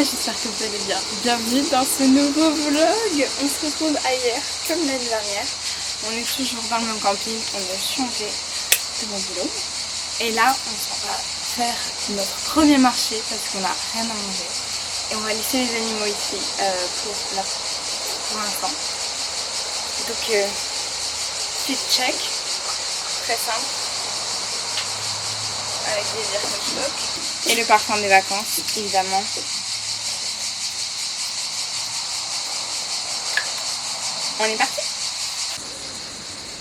j'espère que vous allez bien. Bienvenue dans ce nouveau vlog. On se retrouve ailleurs, comme l'année dernière. On est toujours dans le même camping, on a changé de mon boulot. Et là, on s'en va faire notre premier marché parce qu'on n'a rien à manger. Et on va laisser les animaux ici pour l'instant. Donc, fit check, très simple. Avec des Birkenstock et le parfum des vacances, évidemment. On est parti.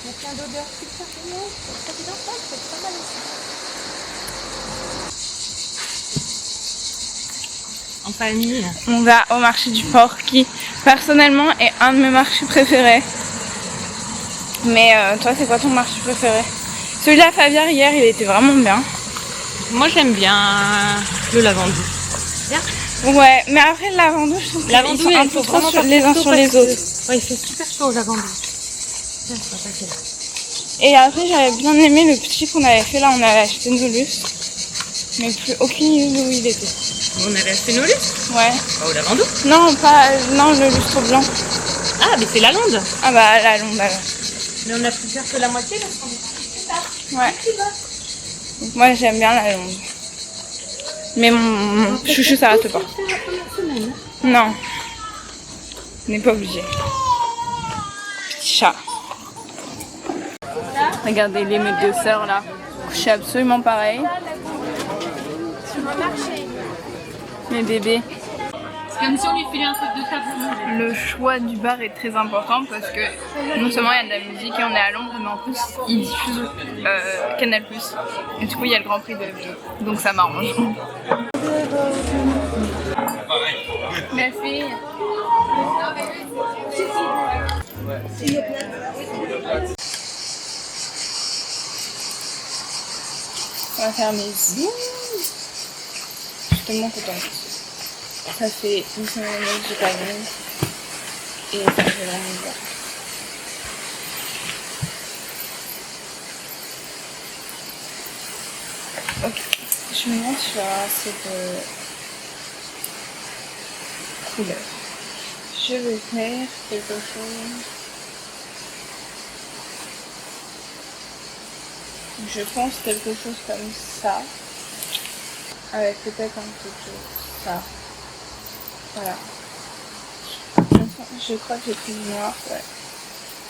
Il y a plein d'odeurs super géniales. Ça fait longtemps, c'est pas mal aussi. En famille. On va au marché du port qui, personnellement, est un de mes marchés préférés. Mais toi, c'est quoi ton marché préféré? Celui de la Favière hier, il était vraiment bien. Moi j'aime bien le lavandou. Bien. Ouais, mais après le lavandou, je trouve qu'ils sont un peu trop les uns sur les autres. Ouais, il fait super chaud au lavandou. Et après, j'avais bien aimé le petit qu'on avait fait là, on avait acheté une Nolus. Mais plus aucune idée où il était. On avait acheté nos lustres? Ouais. Pas au lavandou? Non, pas. Non, le lustre blanc. Ah, mais c'est la londe. Ah bah la londe alors. Mais on a pu faire que la moitié parce qu'on est plus tard. Ouais. Donc moi j'aime bien la londe. Mais mon chouchou s'arrête pas. Non. On n'est pas obligé. Petit chat. Regardez les mecs de sœurs là. Couché absolument pareil. Mes bébés. C'est comme si on lui filait un truc de table. Le choix du bar est très important parce que non seulement il y a de la musique et on est à Londres, mais en plus ils diffusent Canal+. Et du coup il y a le Grand Prix de F2. Donc ça m'arrange. Ma fille. On va faire mes zooms. Je suis tellement contente. Ça fait une semaine que j'ai pas vu. Et ça me fait vraiment bien. Ok. Je me demande si je vais avoir assez de couleurs. Je vais faire quelque chose. Je pense quelque chose comme ça. Avec peut-être un peu de ça. Voilà. Je crois que j'ai pris du noir. Ouais.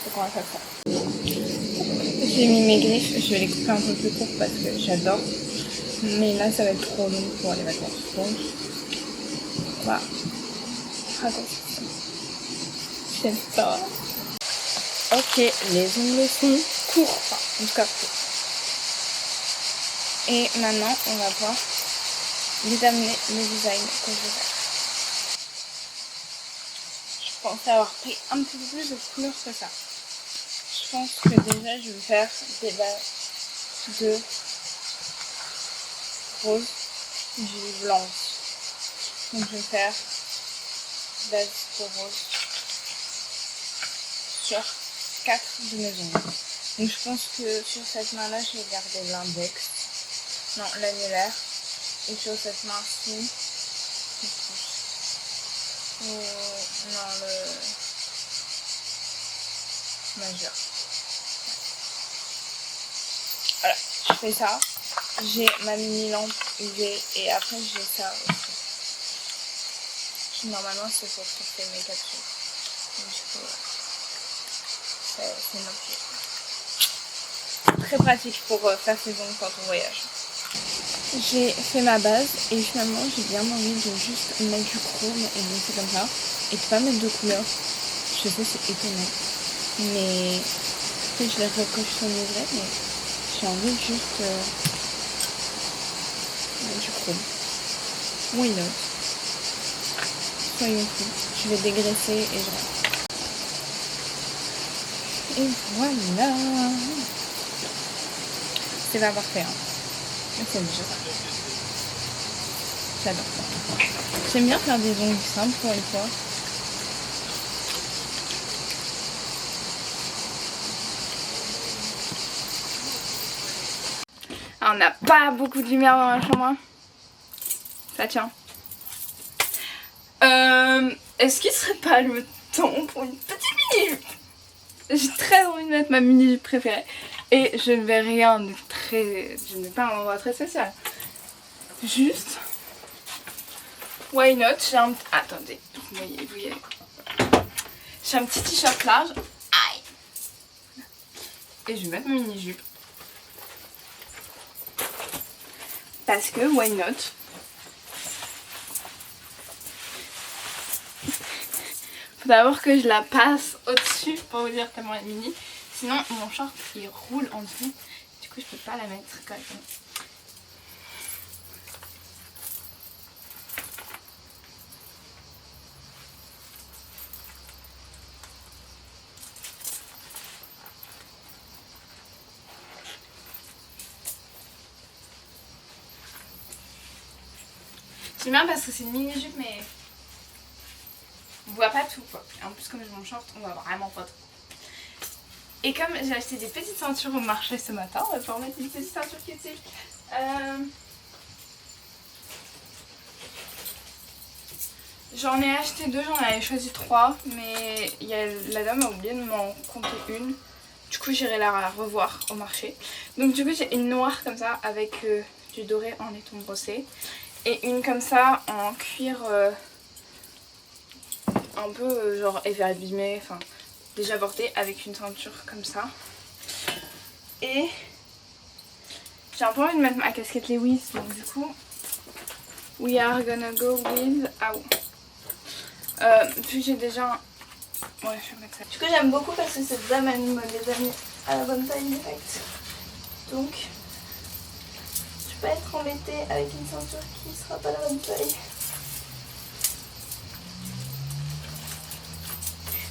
Donc on va faire ça. J'ai mis mes griffes. Je vais les couper un peu plus courtes parce que j'adore. Mais là ça va être trop long pour les vacances. Donc on va raconter ça. J'aime ça. Ok, les ongles sont courts. Enfin, en tout cas courts. Et maintenant, on va voir déterminer le design que je vais faire. Je pensais avoir pris un petit peu plus de couleurs que ça. Je pense que déjà, je vais faire des bases de rose, du blanche. Donc, je vais faire base de rose sur 4 de mes ongles. Donc, je pense que sur cette main-là, je vais garder l'index. Non, l'annulaire. Et sur cette main-ci, non, le majeur. Voilà, je fais ça. J'ai ma mini lampe UV et après j'ai ça aussi. Normalement, c'est pour sortir mes capsules. Donc, du coup, c'est notre très pratique pour faire ses ongles quand on voyage. J'ai fait ma base et finalement j'ai bien envie de juste mettre du chrome et de laisser comme ça et de pas mettre de couleur. Je sais, c'est étonnant, mais peut-être je les recochonnerai, mais j'ai envie de juste mettre du chrome. Why not? Soyons fous. Je vais dégraisser et je rentre. Et voilà. C'est pas parfait, hein. C'est déjà ça. J'adore ça. J'aime bien faire des ongles simples pour une fois. Alors, on n'a pas beaucoup de lumière dans la chambre. Ça tient. Est-ce qu'il serait pas le temps pour une petite mini-jupe? J'ai très envie de mettre ma mini-jupe préférée. Et je ne vais rien de très... Je ne vais pas à un endroit très spécial. Juste... Why not? J'ai un... Attendez, vous voyez. J'ai un petit t-shirt large. Aïe! Et je vais mettre ma mini-jupe. Parce que, why not? Faut d'abord que je la passe au-dessus pour vous dire tellement elle est mini. Sinon, mon short il roule en dessous. Du coup, je peux pas la mettre correctement. J'aime bien parce que c'est une mini-jupe, mais on voit pas tout quoi. En plus, comme j'ai mon short, on voit vraiment pas tout. Et comme j'ai acheté des petites ceintures au marché ce matin, on va pouvoir mettre une petite ceinture qui est J'en ai acheté 2, j'en avais choisi 3, mais la dame a oublié de m'en compter une. Du coup, j'irai la revoir au marché. Donc du coup, j'ai une noire comme ça avec du doré en laiton brossé. Et une comme ça en cuir un peu genre effet abîmé, enfin déjà bordé avec une ceinture comme ça. Et j'ai un peu envie de mettre ma casquette Lewis, donc du coup we are gonna go with... Ah oui. Puis j'ai déjà un... Ouais, je vais mettre ça. Du coup j'aime beaucoup parce que cette dame elle me les a mis à la bonne taille direct. Donc je peux pas être embêtée avec une ceinture qui sera pas la bonne taille.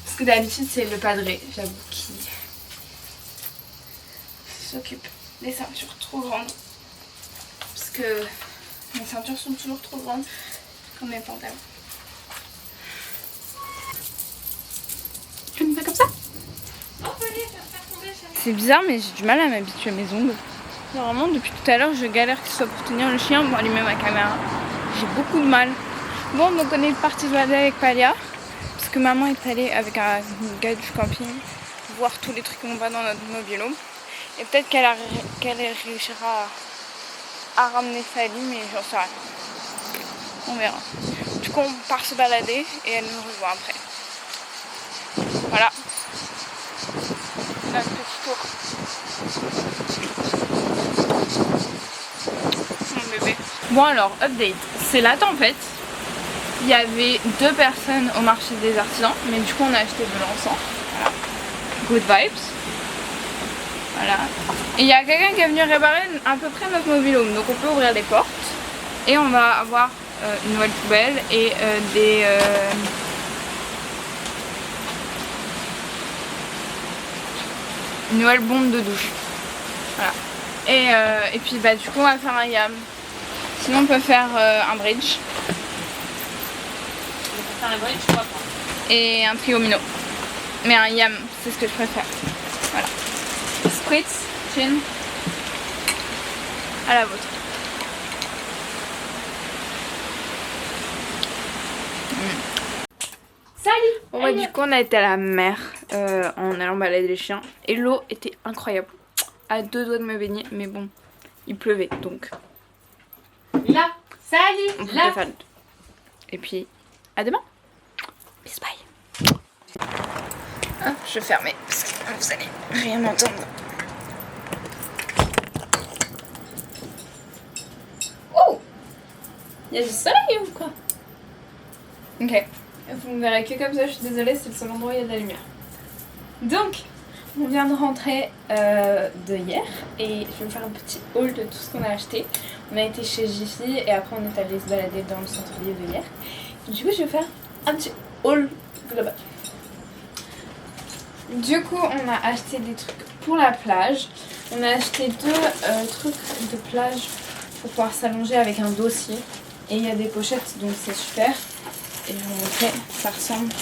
Parce que d'habitude c'est le padré, j'avoue, qui s'occupe des ceintures trop grandes. Parce que mes ceintures sont toujours trop grandes comme mes pantalons. Je me fais comme ça. C'est bizarre mais j'ai du mal à m'habituer à mes ongles. Vraiment depuis tout à l'heure je galère que ce soit pour tenir le chien, pour allumer ma caméra. J'ai beaucoup de mal. Bon donc on est parti se balader avec Palia. Parce que maman est allée avec un gars du camping voir tous les trucs qu'on va dans notre mobil-home. Et peut-être qu'elle réussira à ramener Sally, mais j'en sais rien. On verra. Du coup on part se balader et elle nous revoit après. Voilà. Notre petit tour. Mon bébé. Bon alors, update. C'est la tempête. Il y avait 2 personnes au marché des artisans, mais du coup on a acheté de l'encens. Voilà. Good vibes. Voilà. Et il y a quelqu'un qui est venu réparer à peu près notre mobil-home. Donc on peut ouvrir les portes. Et on va avoir une nouvelle poubelle et une nouvelle bombe de douche. Voilà. Et puis bah du coup on va faire un yam. Sinon on peut faire un bridge. Un bridge, je crois pas. Et un triomino. Mais un yam, c'est ce que je préfère. Voilà. Spritz, chin. À la vôtre. Salut. Bon bah du coup on a été à la mer en allant balader les chiens. Et l'eau était incroyable. À 2 doigts de me baigner, mais bon, il pleuvait donc. Là. Salut. On peut Là. faire le deux. Et puis, à demain. Peace bye. Ah, je vais fermer parce que vous allez rien entendre. Oh! Il y a du soleil ou quoi? Ok. Vous me verrez que comme ça, je suis désolée, c'est le seul endroit où il y a de la lumière. Donc, on vient de rentrer de hier et je vais vous faire un petit haul de tout ce qu'on a acheté. On a été chez Jiffy et après on est allé se balader dans le centre-ville de hier. Du coup, je vais faire un petit haul global. Du coup, on a acheté des trucs pour la plage. On a acheté 2 trucs de plage pour pouvoir s'allonger avec un dossier. Et il y a des pochettes, donc c'est super. Et je vais vous montrer, ça ressemble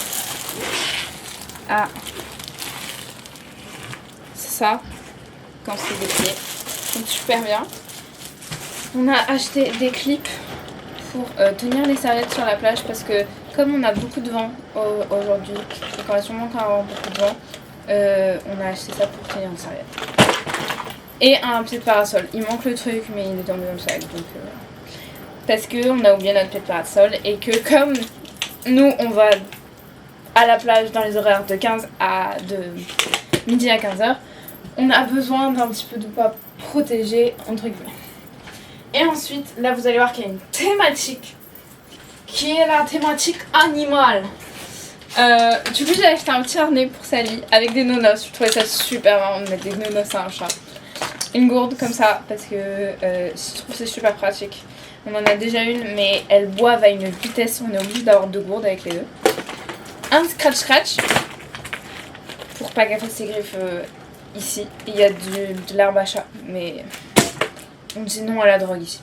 à ça quand c'est déplié. Donc super bien. On a acheté des clips pour tenir les serviettes sur la plage parce que comme on a beaucoup de vent aujourd'hui, donc on va sûrement encore avoir beaucoup de vent, on a acheté ça pour tenir une serviette. Et un pied de parasol. Il manque le truc, mais il est tombé dans le sac. Donc, parce qu'on a oublié notre pied de parasol et que comme nous, on va à la plage dans les horaires de midi à 15h, on a besoin d'un petit peu de quoi protéger, entre guillemets. Et ensuite, là, vous allez voir qu'il y a une thématique qui est la thématique animale. Du coup, j'ai acheté un petit harnais pour Sally avec des nonos. Je trouvais ça super marrant de mettre des nonos à un chat. Une gourde comme ça, parce que je trouve que c'est super pratique. On en a déjà une, mais elles boivent à une vitesse, on est obligé d'avoir 2 gourdes avec les deux. Un scratch pour pas qu'elle fasse ses griffes ici. Il y a de l'herbe à chat, mais on dit non à la drogue ici.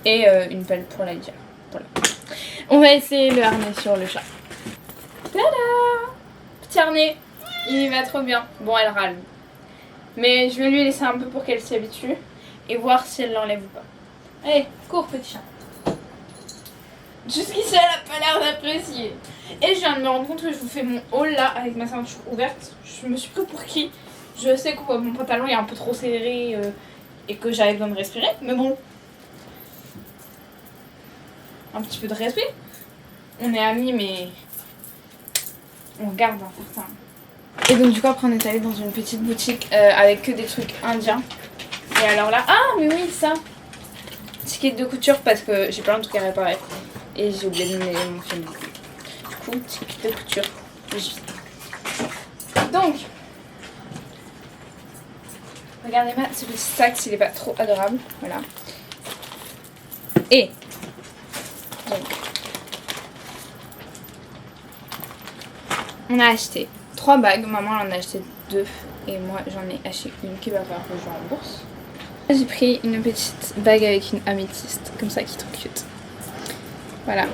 Et une pelle pour la litière. Voilà. On va essayer le harnais sur le chat. Tada! Petit harnais, il va trop bien. Bon, elle râle. Mais je vais lui laisser un peu pour qu'elle s'y habitue et voir si elle l'enlève ou pas. Allez, cours petit chat. Jusqu'ici, elle a pas l'air d'apprécier. Et je viens de me rendre compte que je vous fais mon haul là avec ma ceinture ouverte. Je me suis pris pour qui? Je sais que mon pantalon est un peu trop serré et que j'avais besoin de respirer. Mais bon, un petit peu de respect. On est amis, mais on garde un certain. Et donc du coup après on est allé dans une petite boutique avec que des trucs indiens. Et alors là, ah mais oui ça, ticket de couture parce que j'ai plein de trucs à réparer. Et j'ai oublié de donner mon film. Du coup, ticket de couture. Donc, regardez-moi ce petit sac s'il est pas trop adorable. Voilà. Et donc, on a acheté 3 bagues, maman en a acheté 2 et moi j'en ai acheté une qui va falloir que je rembourse. J'ai pris une petite bague avec une améthyste, comme ça qui est trop cute. Voilà.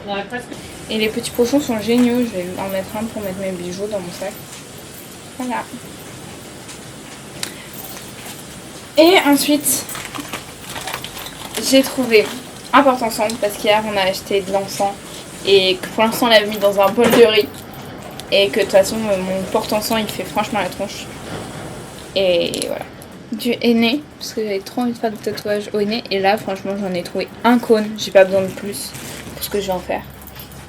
Et les petits pochons sont géniaux, je vais en mettre un pour mettre mes bijoux dans mon sac. Voilà. Et ensuite, j'ai trouvé un porte-encens parce qu'hier on a acheté de l'encens et que pour l'instant on l'avait mis dans un bol de riz. Et que de toute façon mon porte-encens il fait franchement la tronche. Et voilà. Du henné, parce que j'avais trop envie de faire des tatouages au henné. Et là franchement j'en ai trouvé un cône, j'ai pas besoin de plus pour ce que je vais en faire.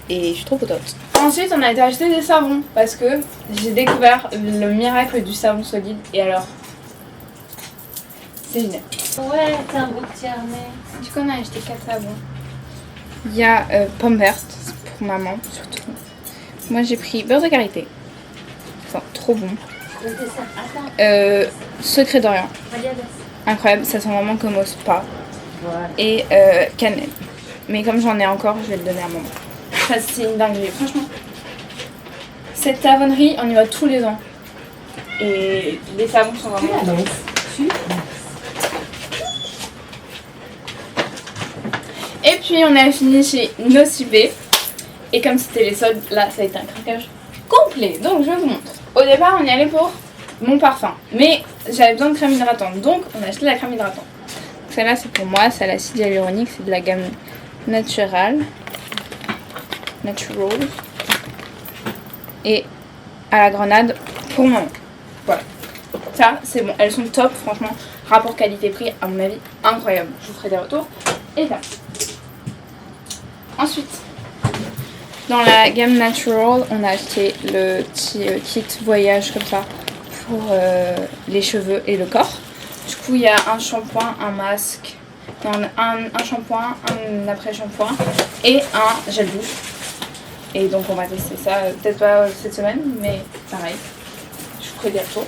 Et je suis trop contente. Ensuite on a été acheter des savons parce que j'ai découvert le miracle du savon solide. Et alors, c'est génial. Ouais, c'est un beau petit harnais. Du coup on a acheté 4 savons. Il y a Pampers pour maman surtout. Moi j'ai pris beurre de karité. Enfin, trop bon. Secret d'Orient. Incroyable, ça sent vraiment comme au spa. Voilà. Et cannelle. Mais comme j'en ai encore, je vais le donner à maman. Ça c'est une dinguerie, franchement. Cette savonnerie, on y va tous les ans. Et les savons sont vraiment top. Et puis on a fini chez Nocibé. Et comme c'était les soldes, là ça a été un craquage complet. Donc je vous montre. Au départ on y allait pour mon parfum. Mais j'avais besoin de crème hydratante. Donc on a acheté la crème hydratante. Celle-là c'est pour moi, c'est à l'acide hyaluronique. C'est de la gamme Natural. Et à la grenade pour maman. Voilà. Ça c'est bon. Elles sont top franchement. Rapport qualité-prix à mon avis incroyable. Je vous ferai des retours. Et là. Ensuite. Dans la gamme Natural, on a acheté le petit kit voyage comme ça pour les cheveux et le corps. Du coup, il y a un shampoing, un masque, un shampoing, un après-shampoing et un gel douche. Et donc, on va tester ça, peut-être pas cette semaine, mais pareil. Je vous ferai des retours.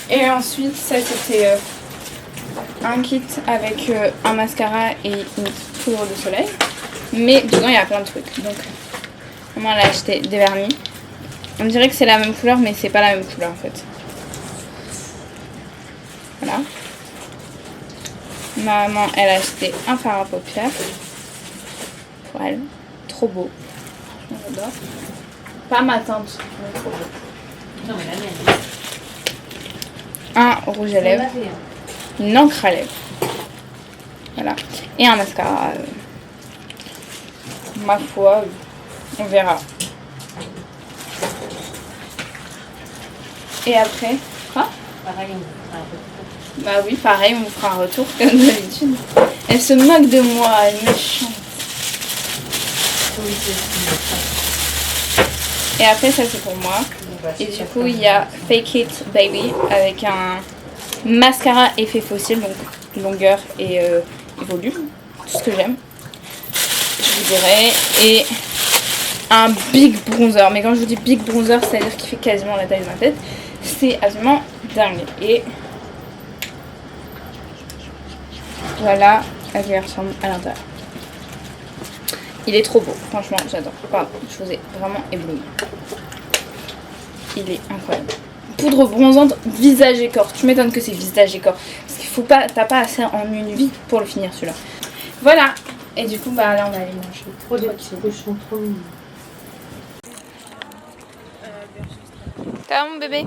Et ensuite, ça c'était un kit avec un mascara et une poudre de soleil. Mais dedans il y a plein de trucs. Donc maman elle a acheté des vernis. On dirait que c'est la même couleur mais c'est pas la même couleur en fait. Voilà. Maman elle a acheté un fard à paupières. Pour elle. Trop beau. J'adore. Pas ma teinte. Mais trop beau. Non mais la mienne. Un rouge à lèvres. Une encre à lèvres. Voilà. Et un mascara. ma foi, on verra. Et après, quoi? Pareil, on fera un retour. Bah oui, pareil, on fera un retour comme d'habitude. Elle se moque de moi, elle est méchante. Oui, c'est Et après, ça c'est pour moi. Et du coup, il y a Fake It Baby avec un mascara effet fossile, donc longueur et volume, tout ce que j'aime, je vous dirais. Et un big bronzer, mais quand je vous dis big bronzer, c'est-à-dire qu'il fait quasiment la taille de ma tête. C'est absolument dingue. Et voilà à quoi il ressemble à l'intérieur. Il est trop beau, franchement, j'adore. Pardon, je vous ai vraiment ébloui. Il est incroyable. Poudre bronzante visage et corps. Tu m'étonnes que c'est visage et corps. Parce qu'il faut pas, t'as pas assez en une vie pour le finir celui-là. Voilà. Et du coup, bah là, on va aller manger. trop des petits cochons trop mignons. Ça va mon bébé?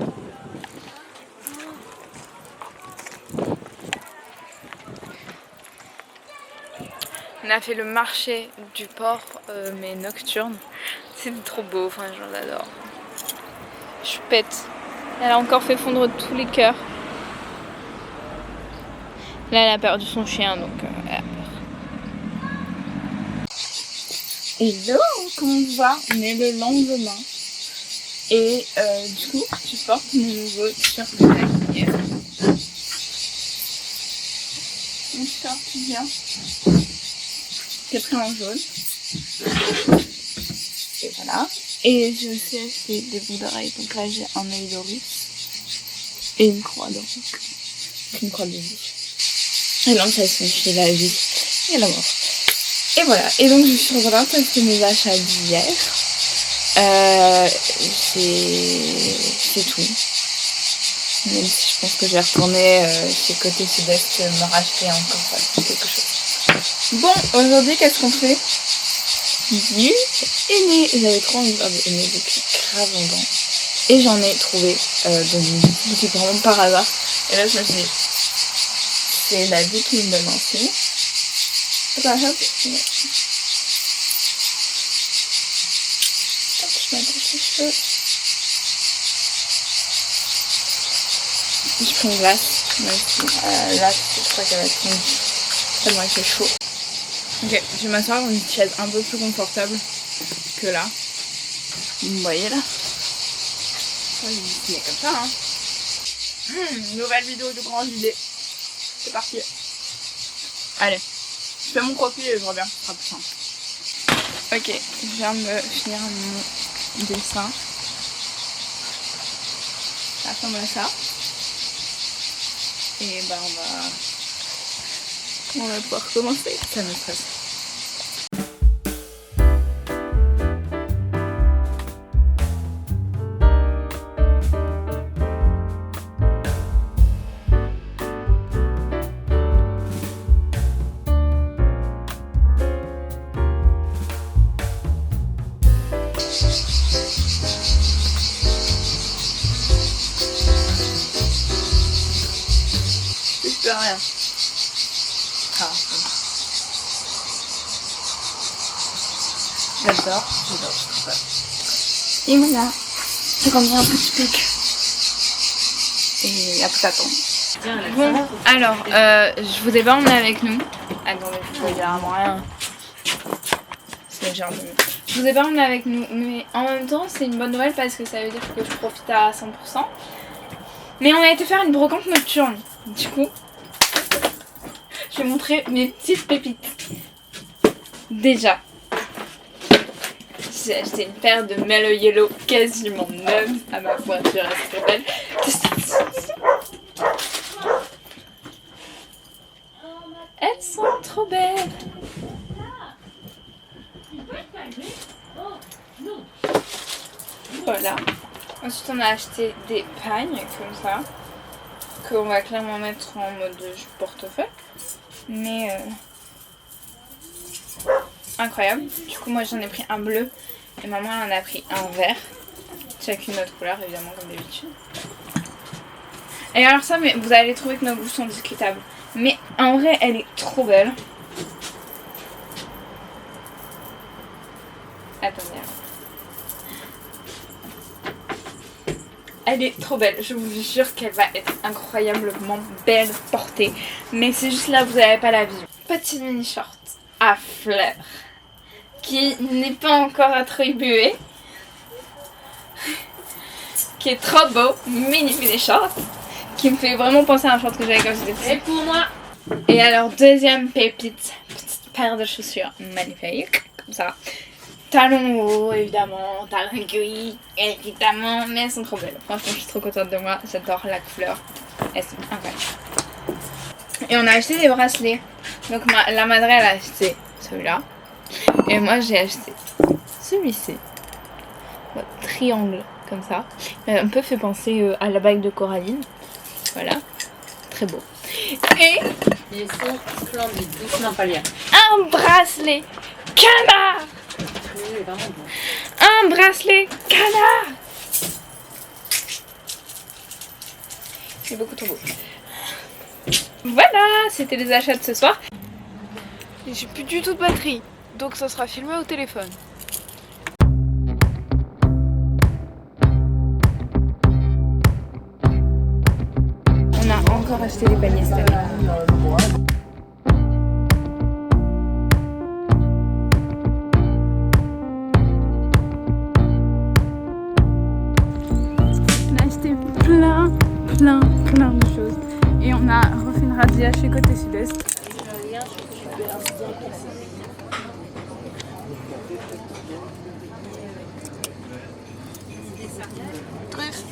On a fait le marché du port, mais nocturne. C'était trop beau, enfin j'en adore. Je pète. Elle a encore fait fondre tous les cœurs. Là, elle a perdu son chien, donc elle a peur. Hello, comment ça va? On est le lendemain. Et du coup, tu portes mon nouveau t-shirt de hier. Mon t-shirt bien. C'est pris en jaune. Et voilà. Et j'ai aussi acheté des bouts d'oreilles. Donc là, j'ai un œil d'Horus et une croix d'Horus. Une croix de vie. Et là, ça signifie la vie et la mort. Et voilà. Et donc, je suis revenue parce que mes achats d'hier. C'est tout. Même si je pense que je vais retourner chez Côté Sud-Est me racheter encore quelque chose. Bon, aujourd'hui, qu'est-ce qu'on fait? Du henné. J'avais trop envie de faire du henné depuis grave longtemps. Et j'en ai trouvé dans une boutique vraiment par hasard. Et là, je me suis dit, c'est la vie qui me donne envie. Attends, hop. Je m'attache les cheveux. Je prends une glace. Même si là, je crois qu'elle va être fondue. Tellement il fait chaud. Ok, je vais m'asseoir dans une chaise un peu plus confortable que là. Vous voyez là? Il est comme ça, hein. Nouvelle vidéo de Grand JD. C'est parti. Allez, je fais mon profil et je reviens. Ce sera plus simple. Ok, je viens de finir mon dessin. Ça ressemble à ça. Et bah on va pouvoir commencer. Ça me stresse. Je peux rien. Ah, j'adore. Et voilà. C'est comme un petit truc. Et après t'attends. Bon, alors, je vous ai pas emmené avec nous. Attendez, je vais dire vraiment rien. C'est genre de... Je vous ai pas emmené avec nous, mais en même temps, c'est une bonne nouvelle parce que ça veut dire que je profite à 100%. Mais on a été faire une brocante nocturne. Du coup, je vais montrer mes petites pépites. Déjà, j'ai acheté une paire de Mellow Yellow quasiment neuve à ma voiture. Elle se belle. Elles sont trop belles. Voilà. Ensuite, on a acheté des pagnes comme ça, qu'on va clairement mettre en mode portefeuille. Mais incroyable. Du coup, moi j'en ai pris un bleu et maman elle en a pris un vert. Chacune notre couleur, évidemment, comme d'habitude. Et alors, ça, mais vous allez trouver que nos goûts sont discutables. Mais en vrai, elle est trop belle. Attendez. Elle est trop belle, je vous jure qu'elle va être incroyablement belle portée. Mais c'est juste là, vous n'avez pas la vision. Petit mini short à fleurs qui n'est pas encore attribué. Qui est trop beau, mini short. Qui me fait vraiment penser à un short que j'avais quand j'étais petite. Et pour moi. Et alors deuxième pépite, petite paire de chaussures magnifique, comme ça. Talons hauts évidemment, talons gris évidemment, mais elles sont trop belles. Franchement je suis trop contente de moi, j'adore la couleur, elles sont incroyables. Et on a acheté des bracelets, donc la madré elle a acheté celui-là, et moi j'ai acheté celui-ci, triangle comme ça, un peu fait penser à la bague de Coraline, voilà, très beau. Et Ils sont splendides, doucement pas lire. un bracelet canard. Oui, vraiment bon. Un bracelet canard. C'est beaucoup trop beau. Voilà, c'était les achats de ce soir. Et j'ai plus du tout de batterie, donc ça sera filmé au téléphone. On a encore acheté des paniers cette année. On a acheté plein de choses. Et on a refait une razzia chez Côté Sud-Est. Truffe.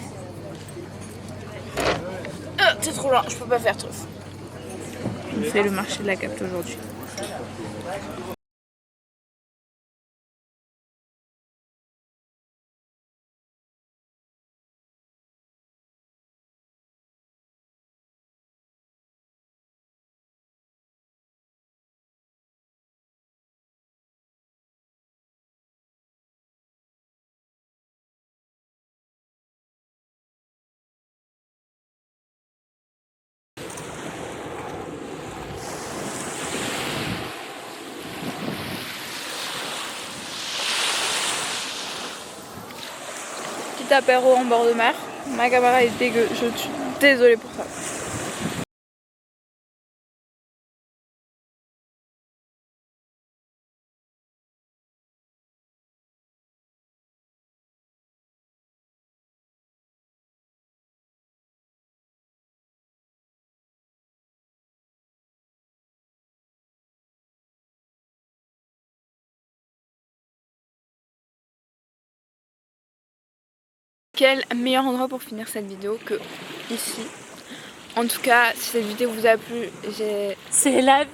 C'est trop loin, je peux pas faire truffe. On fait le marché de la Capte aujourd'hui. Petit apéro en bord de mer. Ma caméra est dégueu, je suis désolée pour ça. Quel meilleur endroit pour finir cette vidéo que ici. En tout cas, si cette vidéo vous a plu, C'est la vie.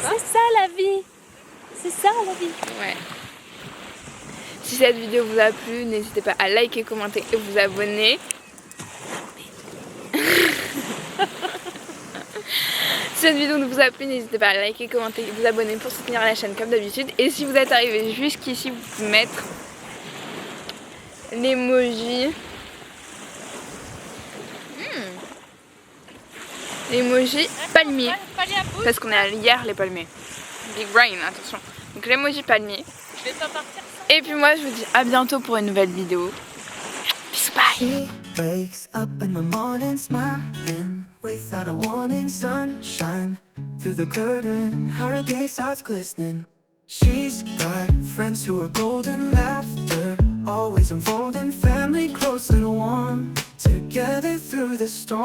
C'est ça la vie. C'est ça la vie. Ouais. Si cette vidéo vous a plu, n'hésitez pas à liker, commenter et vous abonner. Si cette vidéo ne vous a plu, n'hésitez pas à liker, commenter et vous abonner pour soutenir la chaîne comme d'habitude. Et si vous êtes arrivé jusqu'ici, vous pouvez mettre l'emoji. L'emoji palmier. Parce qu'on est allé hier les palmiers. Big brain, attention. Donc l'emoji palmier. Je vais pas partir. Et puis moi je vous dis à bientôt pour une nouvelle vidéo. Peace, bye. Wakes up in the morning smiling, without a warning, sunshine through the curtain, her gaze starts glistening. She's got friends who are golden, laughter always unfolding, family close and warm, together through the storm.